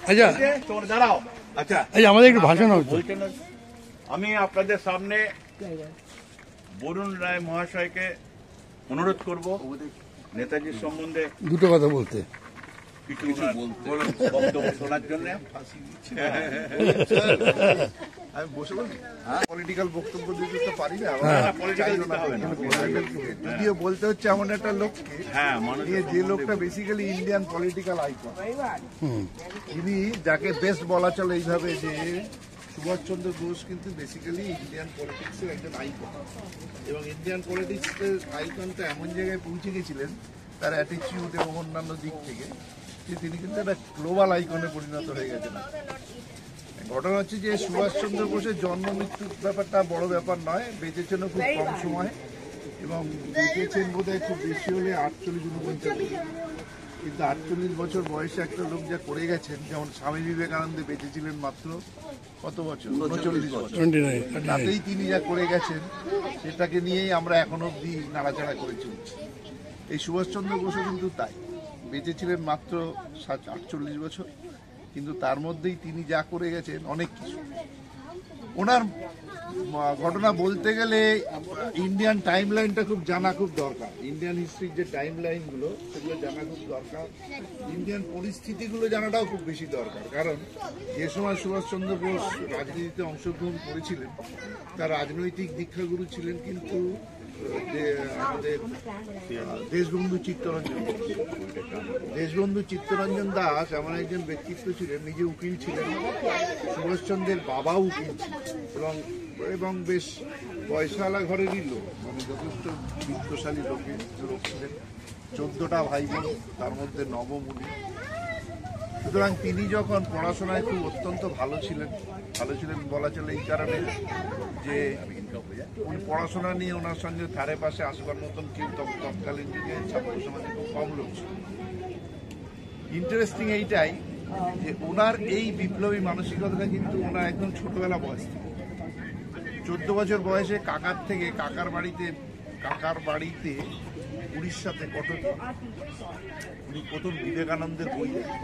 আচ্ছা দাঁড়াও। আচ্ছা আমাদের একটু ভাষণ হচ্ছে। আমি আপনাদের সামনে বরুণ রায় মহাশয়কে অনুরোধ করব নেতাজির সম্বন্ধে দুটো কথা বলতে, কিছু বক্তব্য শোনার জন্য। আমি বসে বলি পলিটিক্যাল বক্তব্য দিতে তো পারি না, যদিও বলতে হচ্ছে এমন একটা লোককে যে লোকটা বেসিক্যালি ইন্ডিয়ান পলিটিক্যাল আইকন, তিনি যাকে বেস্ট বলা চলে এইভাবে যে সুভাষচন্দ্র বোস কিন্তু বেসিক্যালি ইন্ডিয়ান পলিটিক্সের একজন আইকন, এবং ইন্ডিয়ান পলিটিক্সের আইকনটা এমন জায়গায় পৌঁছে গেছিলেন তার অ্যাটিটিউড এবং অন্যান্য দিক থেকে যে তিনি কিন্তু একটা গ্লোবাল আইকনে পরিণত হয়ে গেছেন। ঘটনা হচ্ছে যে সুভাষচন্দ্র বোসের জন্ম মৃত্যুর ব্যাপারটা বড় ব্যাপার নয়, বেঁচেছেনও খুব কম সময় এবং বেঁচেছেন বোধহয় খুব বেশি হলে 48-49, কিন্তু 48 বছর বয়সে একটা লোক যা করে গেছেন, যেমন স্বামী বিবেকানন্দ বেঁচেছিলেন মাত্র কত বছর, 39 বছর, তাতেই তিনি যা করে গেছেন সেটাকে নিয়েই আমরা এখনো অব্দি নাড়াচাড়া করে চলছি। এই সুভাষচন্দ্র বোসও কিন্তু তাই, বেঁচেছিলেন মাত্র 48 বছর, কিন্তু তার মধ্যেই তিনি যা করে গেছেন অনেক কিছু। ওনার ঘটনা বলতে গেলে ইন্ডিয়ান টাইম লাইনটা খুব জানা খুব দরকার, ইন্ডিয়ান হিস্ট্রির যে টাইম লাইনগুলো সেগুলো জানা খুব দরকার, ইন্ডিয়ান পরিস্থিতিগুলো জানাটাও খুব বেশি দরকার। কারণ যে সময় সুভাষচন্দ্র বোস রাজনীতিতে অংশগ্রহণ করেছিলেন তার রাজনৈতিক দীক্ষাগুরু ছিলেন কিন্তু আমাদের দেশবন্ধু চিত্তরঞ্জন দাস এমন একজন ব্যক্তিত্ব ছিলেন, নিজে উকিল ছিলেন, সুভাষচন্দ্রের বাবাও উকিল ছিলেন এবং বেশ পয়সাওয়ালা ঘরেরই লোক, মানে যথেষ্ট বিত্তশালী লোক ছিলেন, 14টা ভাই বোন, তার মধ্যে নবম উনি। সুতরাং তিনি যখন পড়াশোনায় খুব অত্যন্ত ভালো ছিলেন বলা চলে এই কারণে যে উনি পড়াশোনা নিয়ে ওনার সঙ্গে ধারে পাশে আসবার মতন কেউ তৎকালীন যুগে ছাত্র সমাজে খুব কম লোক ছিল। ইন্টারেস্টিং এইটাই যে ওনার এই বিপ্লবী মানসিকতাটা কিন্তু ওনার একদম ছোটবেলা বয়স থেকে, 14 বছর বয়সে কাকার বাড়িতে উড়িষ্যাতে কটকে উনি প্রথম বিবেকানন্দের বই লেখেন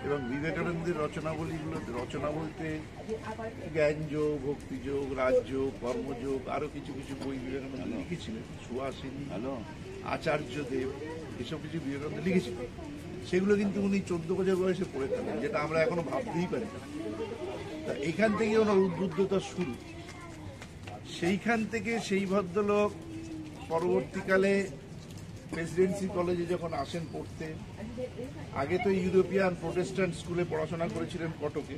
এবং বিবেকানন্দের রচনা বলতে জ্ঞানযোগ, ভক্তিযোগ, রাজযোগ, কর্মযোগ, আরো কিছু কিছু বই বিবেকানন্দ লিখেছিলেন, সুহাসিনী, আচার্যদেব, এসব কিছু বিবেকানন্দ লিখেছিলেন। সেগুলো কিন্তু উনি 14 বছর বয়সে পড়ে থাকেন, যেটা আমরা এখনো ভাবতেই পারি না। তা এইখান থেকে ওনার উদ্বুদ্ধতা শুরু। সেইখান থেকে সেই ভদ্রলোক পরবর্তীকালে প্রেসিডেন্সি কলেজে যখন আসেন পড়তে, আগে তো ইউরোপিয়ান প্রোটেস্ট্যান্ট স্কুলে পড়াশোনা করেছিলেন কটকে,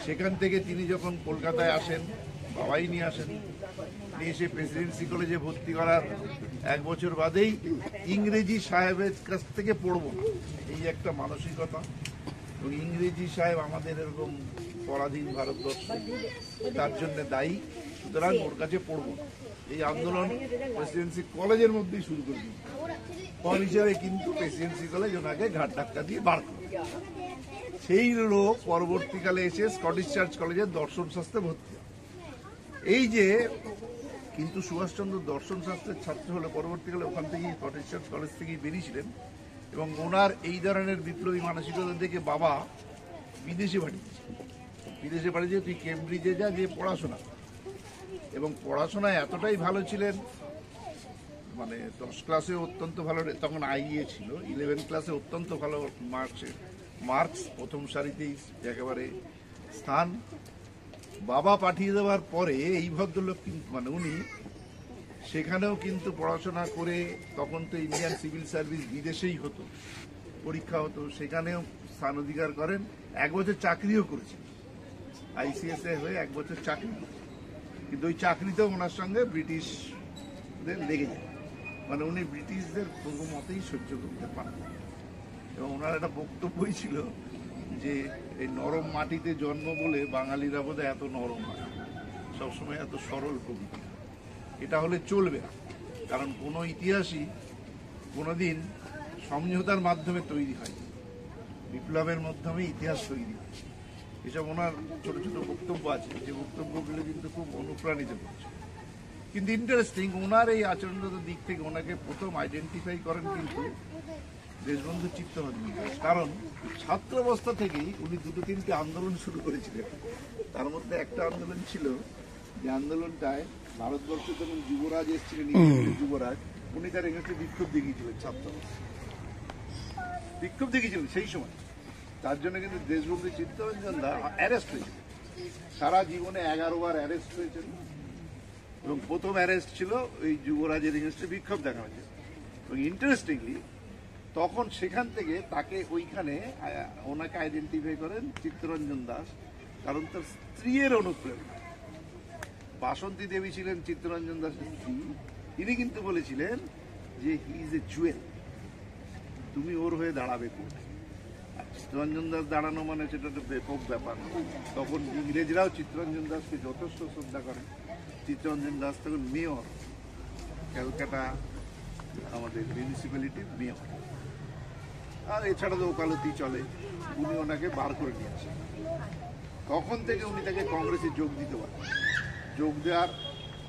সেখান থেকে তিনি যখন কলকাতায় আসেন, বাবাই নিয়ে আসেন, নিয়ে এসে প্রেসিডেন্সি কলেজে ভর্তি করার 1 বছর বাদেই ইংরেজি সাহেবের কাছ থেকে পড়বো এই একটা মানসিকতা, এবং ইংরেজি সাহেব আমাদের এরকম পরাধীন ভারতবর্ষ, তার জন্য দায়ী, সুতরাং ওর কাছে পড়বো। এই আন্দোলন প্রেসিডেন্সি কলেজের মধ্যেই শুরু করেছি, ফল হিসেবে কিন্তু প্রেসিডেন্সি কলেজ ওনাকে ঘাট ধাক্কা দিয়ে বার করে। সেই লোক পরবর্তীকালে এসে স্কটিশ চার্চ কলেজের দর্শন শাস্ত্রে ভর্তি হয়। এই যে কিন্তু সুভাষচন্দ্র দর্শন শাস্ত্রের ছাত্র হলে পরবর্তীকালে ওখান থেকেই স্কটিশ চার্চ কলেজ থেকেই বেরিয়েছিলেন, এবং ওনার এই ধরনের বিপ্লবী মানসিকতা দেখে বাবা বিদেশে পাঠিয়েছে, তুই কেমব্রিজে যা, যে পড়াশোনা, এবং পড়াশোনায় এতটাই ভালো ছিলেন, মানে 10 ক্লাসে অত্যন্ত ভালো, তখন আইএ ছিল, 11 ক্লাসে অত্যন্ত ভালো মার্কস, প্রথম সারিতেই একেবারে স্থান। বাবা পাঠিয়ে দেওয়ার পরে এই ভদ্রলোক মানে উনি সেখানেও কিন্তু পড়াশোনা করে, তখন তো ইন্ডিয়ান সিভিল সার্ভিস বিদেশেই হতো, পরীক্ষা হতো, সেখানেও স্থান অধিকার করেন। 1 বছর চাকরিও করেছেন, ICS হয়ে 1 বছর চাকরি, কিন্তু ওই চাকরিতেও ওনার সঙ্গে ব্রিটিশদের লেগে যায়, মানে উনি ব্রিটিশদের কোনো মতেই সহ্য করতে পারেন। এবং ওনার একটা বক্তব্যই ছিল যে এই নরম মাটিতে জন্ম বলে বাঙালিরা বোধহয় এত নরম হয়, সবসময় এত সরল প্রকৃতি, এটা হলে চলবে না। কারণ কোনো ইতিহাসই কোনোদিন সমঝোতার মাধ্যমে তৈরি হয়, বিপ্লবের মাধ্যমে ইতিহাস তৈরি হয়। এসব ওনার ছোট ছোট বক্তব্য আছে, যে বক্তব্যগুলো কিন্তু খুব অনুপ্রাণিত করছে। কিন্তু ইন্টারেস্টিং, ওনার এই আচরণগত দিক থেকে ওনাকে প্রথম আইডেন্টিফাই করেন কিন্তু দেশবন্ধু চিত্তরঞ্জন দাস। কারণ ছাত্রাবস্থা থেকেই উনি দুটো তিনটে আন্দোলন শুরু করেছিলেন। তার মধ্যে একটা আন্দোলন ছিল, যে আন্দোলনটায় ভারতবর্ষে যখন যুবরাজ এসেছিলেন, ইংরেজের যুবরাজ, উনি তার এগেন্সটে বিক্ষোভ দেখিয়েছিলেন। ছাত্রাবস্থা বিক্ষোভ দেখিয়েছিলেন সেই সময়। তার জন্য কিন্তু দেশবন্ধু চিত্তরঞ্জন দাস অ্যারেস্ট হয়েছিল। সারা জীবনে 11 বার অ্যারেস্ট হয়েছেন এবং প্রথম অ্যারেস্ট ছিল ওই যুবরাজের এগেন্সটে বিক্ষোভ দেখা হয়েছে। এবং ইন্টারেস্টিংলি তখন সেখান থেকে তাকে ওইখানে ওনাকে আইডেন্টিফাই করেন চিত্তরঞ্জন দাস, কারণ তার স্ত্রীর অনুপ্রেরণা। বাসন্তী দেবী ছিলেন চিত্তরঞ্জন দাসের স্ত্রী। তিনি কিন্তু বলেছিলেন যে হি ইজ এ জুয়েল, তুমি ওর হয়ে দাঁড়াবে কোর্টে। চিত্তরঞ্জন দাস দাঁড়ানো মানে সেটা একটা ব্যাপক ব্যাপার। তখন ইংরেজরাও চিত্তরঞ্জন দাসকে যথেষ্ট শ্রদ্ধা করেন। চিত্তরঞ্জন দাস তখন মেয়র, ক্যালকাটা আমাদের মিউনিসিপ্যালিটির মেয়র। আর এছাড়া তো ওকালতি চলে। উনি ওনাকে বার করে নিয়ে আসেন। তখন থেকে উনি তাকে কংগ্রেসে যোগ দিতে পারেন। যোগ দেওয়ার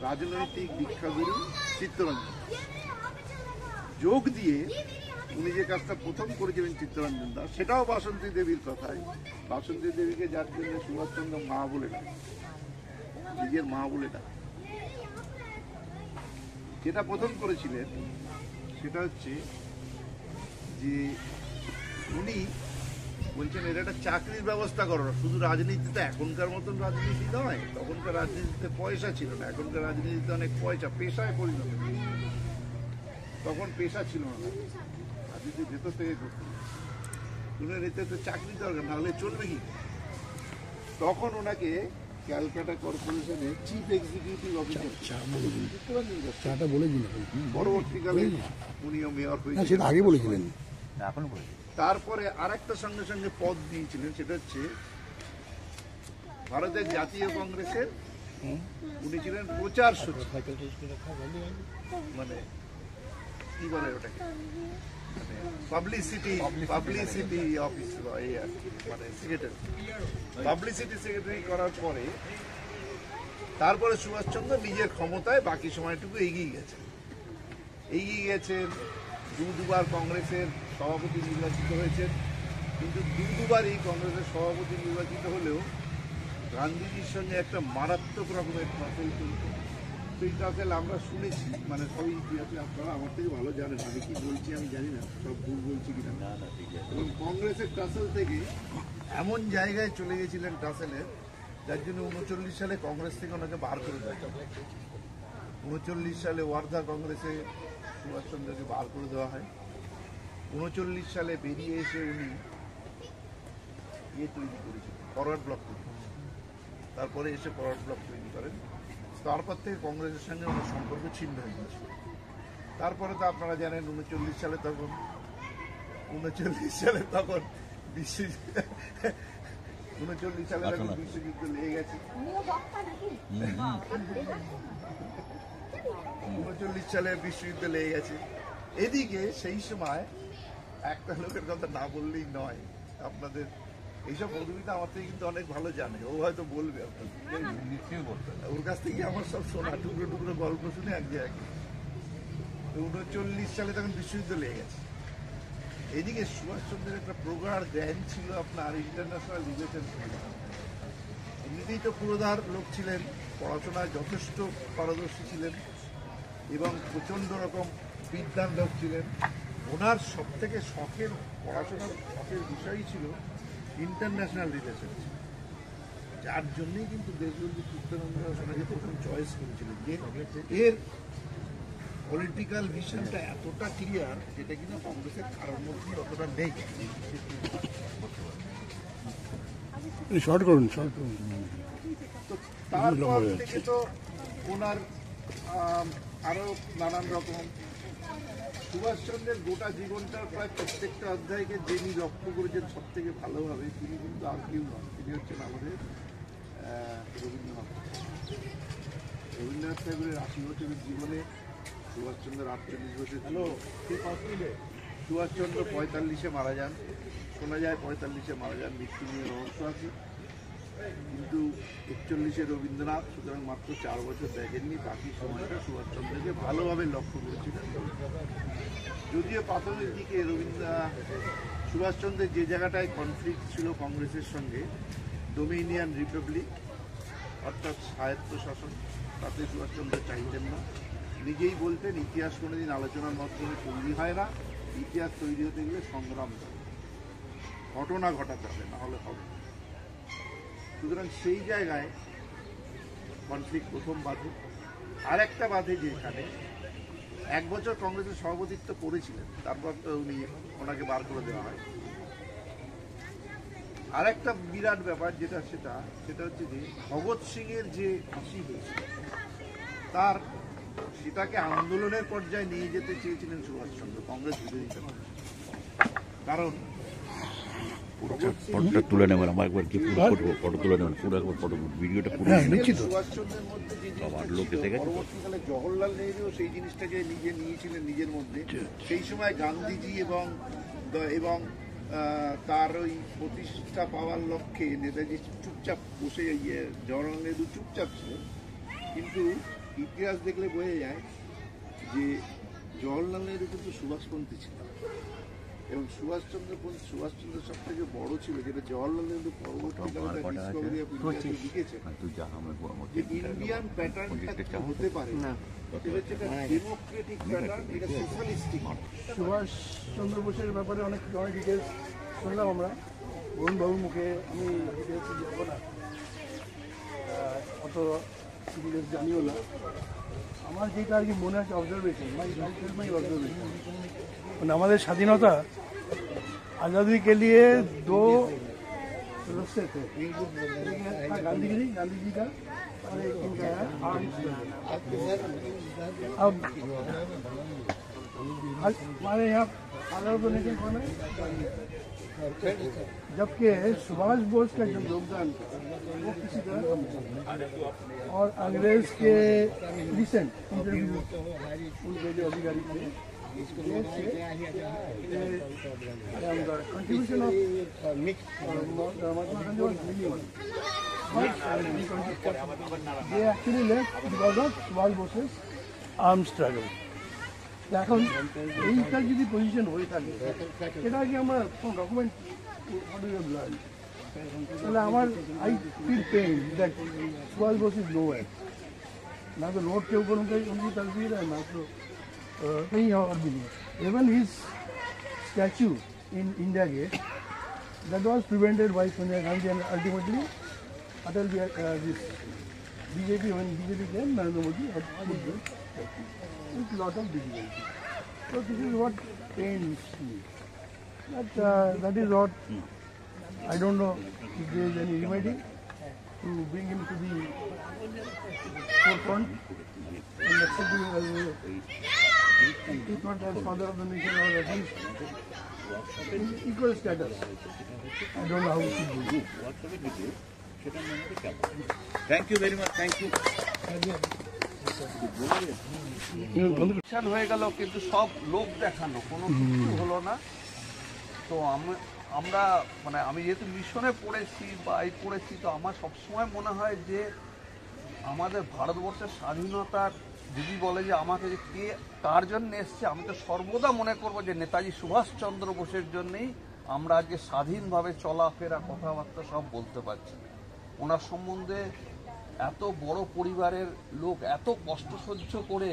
রাজনৈতিক দীক্ষাগুরু চিত্তরঞ্জন। যোগ দিয়ে উনি যে কাজটা প্রথম করেছিলেন চিত্তরঞ্জন দাস, সেটাও বাসন্তী দেবীর কথাই। বাসন্তী দেবীকে যার জন্য সুভাষচন্দ্র মা বলে ডাকে, নিজের মা বলে ডাকে। যেটা প্রথম করেছিলেন সেটা হচ্ছে যে উনি বলছেন এর একটা চাকরির ব্যবস্থা করো। শুধু রাজনীতিতে এখনকার মতন রাজনীতি নয়, তখনকার রাজনীতিতে পয়সা ছিল না। এখনকার রাজনীতিতে অনেক পয়সা, পেশায় পরিণত। তখন পেশা ছিল না, রাজনীতি ভেতর থেকে করতে। এতে তো চাকরি দরকার, নাহলে চলবে কি? তখন ওনাকে ক্যালকাটা কর্পোরেশনের চিফ এক্সিকিউটিভ অফিসার চাটা বলেছিলেন, পরবর্তীকালে উনিও মেয়র সেটা হয়েছিলেন। আগে বলেছিলেন। তারপরে আরেকটা সঙ্গে সঙ্গে পদ দিয়েছিলেন, সেটা হচ্ছে ভারতের জাতীয় কংগ্রেসের উনি ছিলেন প্রচার সচিব, মানে কি বলে ওটাকে, পাবলিসিটি অফিস, মানে সেক্রেটারি, পাবলিসিটি সেক্রেটারি করার পরে তারপরে সুভাষচন্দ্র নিজের ক্ষমতায় বাকি সময়টুকু এগিয়ে গেছেন। দুবার কংগ্রেসের সভাপতি নির্বাচিত হয়েছেন, কিন্তু দুবারই কংগ্রেসের সভাপতি নির্বাচিত হলেও গান্ধীজির সঙ্গে একটা মারাত্মক রকমের ট্রাফেল চলত। সেই ট্রাফেল আমরা শুনেছি, মানে সবই ইতিহাসে আপনারা আমার থেকে ভালো জানেন। আমি কি বলছি আমি জানি না, সব ভুল বলছি কিনা। এবং কংগ্রেসের টাসেল থেকে এমন জায়গায় চলে গেছিলেন টাসেলের, যার জন্য 39 সালে কংগ্রেস থেকে ওনাকে বার করে দেওয়া হয়। 39 সালে ওয়ার্ধা কংগ্রেসে সুভাষচন্দ্রকে বার করে দেওয়া হয়। 39 সালে বেরিয়ে এসে উনি তৈরি করেছিলেন, ফরওয়ার্ড ব্লক তৈরি। তারপরে এসে ফরওয়ার্ড ব্লক তৈরি করেন। তারপর থেকে কংগ্রেসের সঙ্গে ওনার সম্পর্ক ছিন্ন হয়ে গেছিল। তারপরে তো আপনারা জানেন 39 সালে তখন বিশ্বযুদ্ধ লেগে গেছে। 39 সালে বিশ্বযুদ্ধ লেগে গেছে। এদিকে সেই সময় একটা লোকের কথা না বললেই নয়, আপনাদের এইসব মধুমিতা আমার থেকে কিন্তু অনেক ভালো জানে, ও হয়তো বলবে আপনাদের। ওর কাছ থেকে আমার সব শোনা টুকরো টুকরো গল্প শুনে এক জায়গায়। 39 সালে তখন বিশ্বযুদ্ধ লেগে গেছে। এদিকে সুভাষচন্দ্রের একটা প্রগাঢ় জ্ঞান ছিল আপনার ইন্টারন্যাশনাল রিলেশন। এমনিতেই তো পুরোধার লোক ছিলেন, পড়াশোনায় যথেষ্ট পারদর্শী ছিলেন এবং প্রচণ্ড রকম বিদ্যান লোক ছিলেন। ওনার সব থেকে শখের, পড়াশোনার শখের বিষয়ই ছিল ইন্টারন্যাশনাল রিলেশন, যার জন্যই কিন্তু দেশবন্ধু চিত্তরঞ্জন দাস ওনাকে প্রথম চয়েস করেছিলেন। যে এর পলিটিক্যাল ভিশনটা এতটা ক্লিয়ার, যেটা কিনা কংগ্রেসের কারোর মধ্যে অতটা নেই। শর্ট করুন। তো তারপর থেকে তো ওনার আরো নানান রকম, সুভাষচন্দ্রের গোটা জীবনটার প্রায় প্রত্যেকটা অধ্যায়কে যিনি লক্ষ্য করেছেন সব থেকে ভালোভাবে, তিনি কিন্তু আর কেউ নন, তিনি হচ্ছেন আমাদের রবীন্দ্রনাথ ঠাকুরের 80 বছরের জীবনে সুভাষচন্দ্র 48 বছর ছিল। সুভাষচন্দ্র 45-এ মারা যান, শোনা যায় 45-এ মারা যান, মৃত্যু নিয়ে রহস্য আছে। কিন্তু 41-এ রবীন্দ্রনাথ, সুতরাং মাত্র 4 বছর দেখেননি, বাকি সময়টা সুভাষচন্দ্রকে ভালোভাবে লক্ষ্য করেছিলেন। যদিও প্রাথমিক দিকে সুভাষচন্দ্রের যে জায়গাটায় কনফ্লিক্ট ছিল কংগ্রেসের সঙ্গে, ডোমিনিয়ান রিপাবলিক অর্থাৎ স্বায়ত্তশাসন, তাতে সুভাষচন্দ্র চাইতেন না। নিজেই বলতেন ইতিহাস কোনোদিন আলোচনার মাধ্যমে তৈরি হয় না, ইতিহাস তৈরি হতে গেলে সংগ্রাম করে, ঘটনা ঘটাতে হবে, না হলে হবে। সুতরাং সেই জায়গায় কনফ্লিক্ট প্রথম বাধে। আর একটা বাধে যেখানে 1 বছর কংগ্রেসের সভাপতিত্ব করেছিলেন, তারপর তো ওনাকে বার করে দেওয়া হয়। আর একটা বিরাট ব্যাপার সেটা হচ্ছে যে ভগৎ সিং এর যে ফাঁসি হয়েছিল, সেটাকে আন্দোলনের পর্যায়ে নিয়ে যেতে চেয়েছিলেন সুভাষচন্দ্র, কংগ্রেস বিরোধিতা করে। কারণ ফটোটা তুলে নেবেন, আমার একবার কি পুরো ফটো তুলে নেবেন, পুরো একবার ফটো ভিডিওটা পুরো সুভাষচন্দ্রের মধ্যে যে জিনিসটা পরবর্তীকালে জওহরলাল নেহরু সেই জিনিসটাকে নিয়েছিলেন নিজের মধ্যে। সেই সময় গান্ধীজি এবং তার ওই প্রতিষ্ঠা পাওয়ার লক্ষ্যে নেতাজি চুপচাপ বসে, জওহরলাল নেহরু চুপচাপ ছিলেন। কিন্তু ইতিহাস দেখলে বোঝা যায় যে জওহরলাল নেহরু কিন্তু সুভাষপন্থী ছিলেন, এবং সুভাষচন্দ্র সব থেকে বড় ছিল, যেটা জওহরলাল নেহরু পরবর্তীকালে লিখেছেন যে ইন্ডিয়ান প্যাটার্নটা হতে পারে না, ডেমোক্রেটিক প্যাটার্ন, এটা সোশ্যালিস্টিক। সুভাষচন্দ্র বোসের ব্যাপারে অনেক ডিটেলস শুনলাম আমরা বরুণবাবুর মুখে। আমি ডিটেলস যাবো না, অত ডিটেলস জানিও না। আমার যেটা আর কি মনে আছে অবজারভেশন, মাই অবজারভেশন, মানে আমাদের স্বাধীনতা आज़ादी के लिए 2 रस्ते थे, गांधी जी का और एक इनका है अब हमारे यहाँ फादर ऑफ द नेशन कौन है? जबकि सुभाष बोस का जो योगदान वो किसी तरह कम है। और अंग्रेज के रिसेंट इंटरव्यू उनके जो अधिकारी थे, contribution of Mahatma Gandhi was minimal. They actually left because of Subhash Bose's armed struggle. এখন এইটার যদি পজিশন হয়ে থাকে, সেটা কি আমরা কোন ডকুমেন্ট তাহলে আমার I feel pain that Subhash Bose is nowhere, ना तो रोड के ऊपर उनकी तस्वीर है, ना तो कहीं और भी नहीं। Even his statue in India Gate, that was prevented by Sonia Gandhi, and ultimately Atal this BJP, when BJP came, Narendra Modi had put this with lot of difficulty. So this is what pains me. That is what I don't know if there is any remedy to bring him to the forefront and accept him as if not as father of the nation, or at least in equal status. I don't know how we should do it. Thank you very much, thank you. হয়ে গেল, কিন্তু সব লোক দেখানো, কোনো কিছু হলো না। তো আমরা মানে আমি যেহেতু মিশনে পড়েছি বা পড়েছি, তো আমার সবসময় মনে হয় যে আমাদের ভারতবর্ষের স্বাধীনতার যদি বলে যে আমাকে যে কে কার জন্য এসছে, আমি তো সর্বদা মনে করব যে নেতাজি সুভাষচন্দ্র বোসের জন্যেই আমরা আজকে স্বাধীনভাবে চলাফেরা, কথাবার্তা সব বলতে পারছি। ওনার সম্বন্ধে এত বড় পরিবারের লোক এত কষ্ট সহ্য করে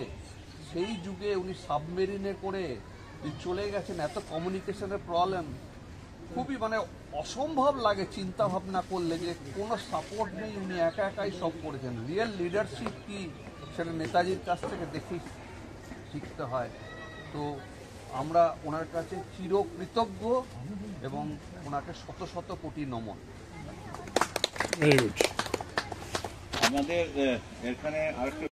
সেই যুগে উনি সাবমেরিনে করে চলে গেছেন, এত কমিউনিকেশনের প্রবলেম, খুবই মানে অসম্ভব লাগে চিন্তা ভাবনা করলে যে কোনো সাপোর্ট নেই, উনি একা একাই সব করেছেন। রিয়েল লিডারশিপ কি সেটা নেতাজির কাছ থেকে দেখেই শিখতে হয়। তো আমরা ওনার কাছে চিরকৃতজ্ঞ এবং ওনাকে শত শত কোটি নমন। Very good. আমাদের এখানে আরেকটা